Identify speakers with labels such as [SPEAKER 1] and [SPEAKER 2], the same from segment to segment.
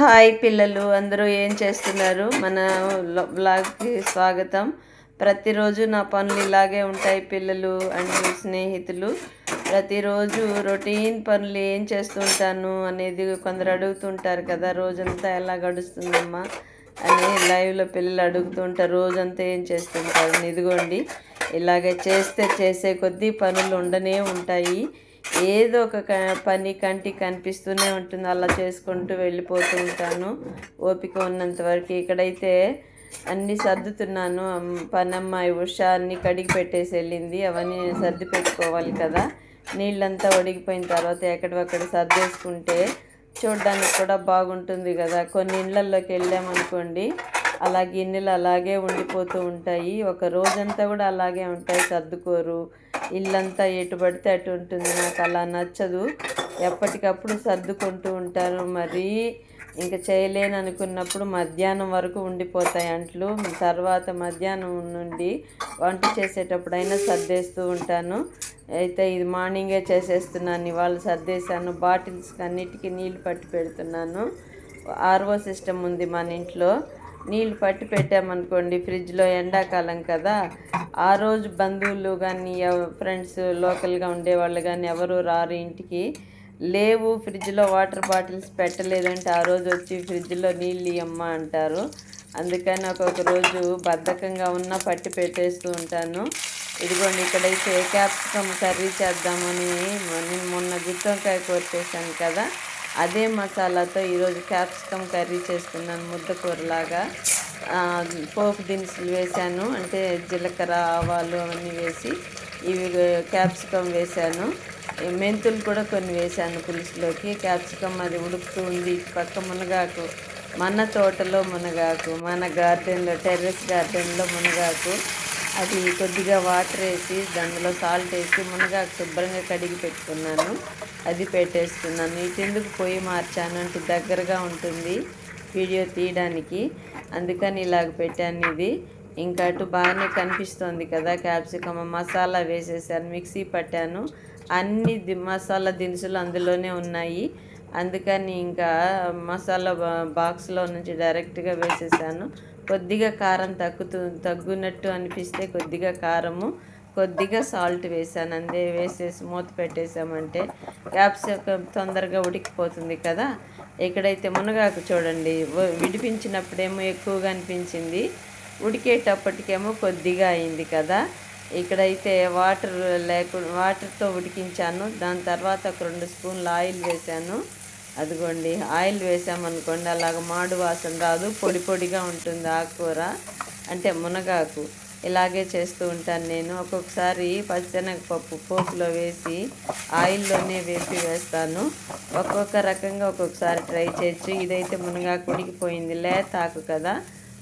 [SPEAKER 1] Hi పిల్లలు అందరూ ఏం చేస్తున్నారు? మన బ్లాగ్కి స్వాగతం. ప్రతిరోజు నా పనులు ఇలాగే ఉంటాయి పిల్లలు అండ్ స్నేహితులు. ప్రతిరోజు రొటీన్ పనులు ఏం చేస్తుంటాను అనేది కొందరు అడుగుతుంటారు కదా, రోజంతా ఎలా గడుస్తుందమ్మా అని లైవ్లో పిల్లలు అడుగుతుంటారు, రోజంతా ఏం చేస్తుంటారు. ఇదిగోండి, ఇలాగే చేసే కొద్దీ పనులు ఉండనే ఉంటాయి. ఏదో ఒక పని కంటికి కనిపిస్తూనే ఉంటుంది, అలా చేసుకుంటూ వెళ్ళిపోతూ ఉంటాను ఓపిక ఉన్నంత వరకు. ఇక్కడైతే అన్నీ సర్దుతున్నాను. పనమ్మాయి ఉష అన్నీ కడిగి పెట్టేసి వెళ్ళింది, అవన్నీ సర్ది పెట్టుకోవాలి కదా. నీళ్ళంతా ఒడిగిపోయిన తర్వాత ఎక్కడొక్కడ సర్దేసుకుంటే చూడడానికి కూడా బాగుంటుంది కదా. కొన్ని ఇళ్ళల్లోకి వెళ్ళామనుకోండి, అలా గిన్నెలు అలాగే ఉండిపోతూ ఉంటాయి, ఒక రోజంతా కూడా అలాగే ఉంటాయి, సర్దుకోరు. ఇల్లంతా ఎటు పడితే అటు ఉంటుంది, నాకు అలా నచ్చదు. ఎప్పటికప్పుడు సర్దుకుంటూ ఉంటాను. మరీ ఇంకా చేయలేను అనుకున్నప్పుడు మధ్యాహ్నం వరకు ఉండిపోతాయి అంట్లు. తర్వాత మధ్యాహ్నం నుండి వంట చేసేటప్పుడైనా సర్దేస్తూ ఉంటాను. అయితే ఇది మార్నింగే చేసేస్తున్నాను, ఇవాళ సర్దేశాను. బాటిల్స్కి అన్నిటికీ నీళ్ళు పట్టి పెడుతున్నాను. ఆర్ఓ సిస్టమ్ ఉంది మన ఇంట్లో. నీళ్ళు పట్టి పెట్టామనుకోండి ఫ్రిడ్జ్లో, ఎండాకాలం కదా, ఆ రోజు బంధువులు కానీ ఫ్రెండ్స్ లోకల్గా ఉండేవాళ్ళు కానీ ఎవరు రారు ఇంటికి. లేవు ఫ్రిడ్జ్లో వాటర్ బాటిల్స్ పెట్టలేదంటే ఆ రోజు వచ్చి ఫ్రిడ్జ్లో నీళ్ళు ఇవ్వమ్మ అంటారు. అందుకని ఒక్కొక్క రోజు బద్ధకంగా ఉన్న పట్టి పెట్టేస్తూ ఉంటాను. ఇదిగోండి, ఇక్కడైతే క్యాప్సికమ్ కర్రీ చేద్దామని నేను మొన్న గుత్తొంకాయ కూర చేశాను కదా, అదే మసాలాతో ఈరోజు క్యాప్సికమ్ కర్రీ చేస్తున్నాను, ముద్దకూరలాగా. పోపు దినుసులు వేశాను, అంటే జీలకర్ర ఆవాలు అవన్నీ వేసి ఇవి క్యాప్సికమ్ వేశాను. మెంతులు కూడా కొన్ని వేశాను పులుసులోకి. క్యాప్సికమ్ అది ఉడుకుతూ ఉంది. పక్క మునగాకు, మన తోటలో మునగాకు, మన గార్డెన్లో, టెర్రస్ గార్డెన్లో మునగాకు, అది కొద్దిగా వాటర్ వేసి దానిలో సాల్ట్ వేసి మునగాకు శుభ్రంగా కడిగి పెట్టుకున్నాను, అది పెట్టేస్తున్నాను. ఇటెందుకు పొయ్యి మార్చాను అంటే దగ్గరగా ఉంటుంది వీడియో తీయడానికి, అందుకని ఇలాగ పెట్టాను. ఇది ఇంకా అటు బాగానే కనిపిస్తుంది కదా. క్యాప్సికమ్ మసాలా వేసేసాను, మిక్సీ పట్టాను, అన్ని మసాలా దినుసులు అందులోనే ఉన్నాయి. అందుకని ఇంకా మసాలా బాక్స్లో నుంచి డైరెక్ట్గా వేసేసాను. కొద్దిగా కారం తగ్గునట్టు అనిపిస్తే కొద్దిగా కారము, కొద్దిగా సాల్ట్ వేసాను, అందే. వేసేసి మూత పెట్టేసామంటే క్యాప్సికమ్ తొందరగా ఉడికిపోతుంది కదా. ఇక్కడైతే మునగాకు చూడండి, విడిపించినప్పుడేమో ఎక్కువగా అనిపించింది, ఉడికేటప్పటికేమో కొద్దిగా అయింది కదా. ఇక్కడైతే వాటర్తో ఉడికించాను. దాని తర్వాత ఒక 2 స్పూన్లు ఆయిల్ వేసాను. అదిగోండి, ఆయిల్ వేసామనుకోండి అలాగ మాడు వాసన రాదు, పొడి పొడిగా ఉంటుంది ఆకుకూర, అంటే మునగాకు. ఇలాగే చేస్తూ ఉంటాను నేను. ఒక్కొక్కసారి పచ్చిశనగపప్పు పోపులో వేసి ఆయిల్లోనే వేస్తాను. ఒక్కొక్క రకంగా ఒక్కొక్కసారి ట్రై చేయొచ్చు. ఇదైతే మునగాకు ఉడికిపోయింది, లేత ఆకు కదా,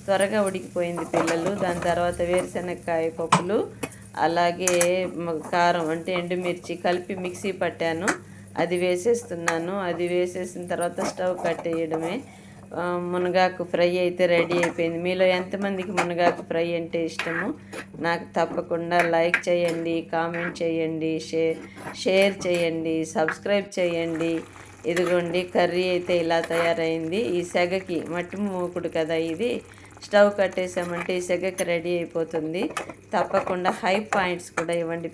[SPEAKER 1] త్వరగా ఉడికిపోయింది పిల్లలు. దాని తర్వాత వేరుశనగకాయ పప్పులు, అలాగే కారం అంటే ఎండుమిర్చి కలిపి మిక్సీ పట్టాను, అది వేసేస్తున్నాను. అది వేసేసిన తర్వాత స్టవ్ కట్టేయడమే. మునగాకు ఫ్రై అయితే రెడీ అయిపోయింది. మీలో ఎంతమందికి మునగాకు ఫ్రై అంటే ఇష్టము నాకు తప్పకుండా లైక్ చేయండి, కామెంట్ చేయండి, షేర్ చేయండి, సబ్స్క్రైబ్ చేయండి. ఇదిగోండి, కర్రీ అయితే ఇలా తయారైంది. ఈ సెగకి మట్టి మూకుడు కదా ఇది, స్టవ్ కట్టేసామంటే ఈ సెగకి రెడీ అయిపోతుంది. తప్పకుండా హై పాయింట్స్ కూడా ఇవ్వండి.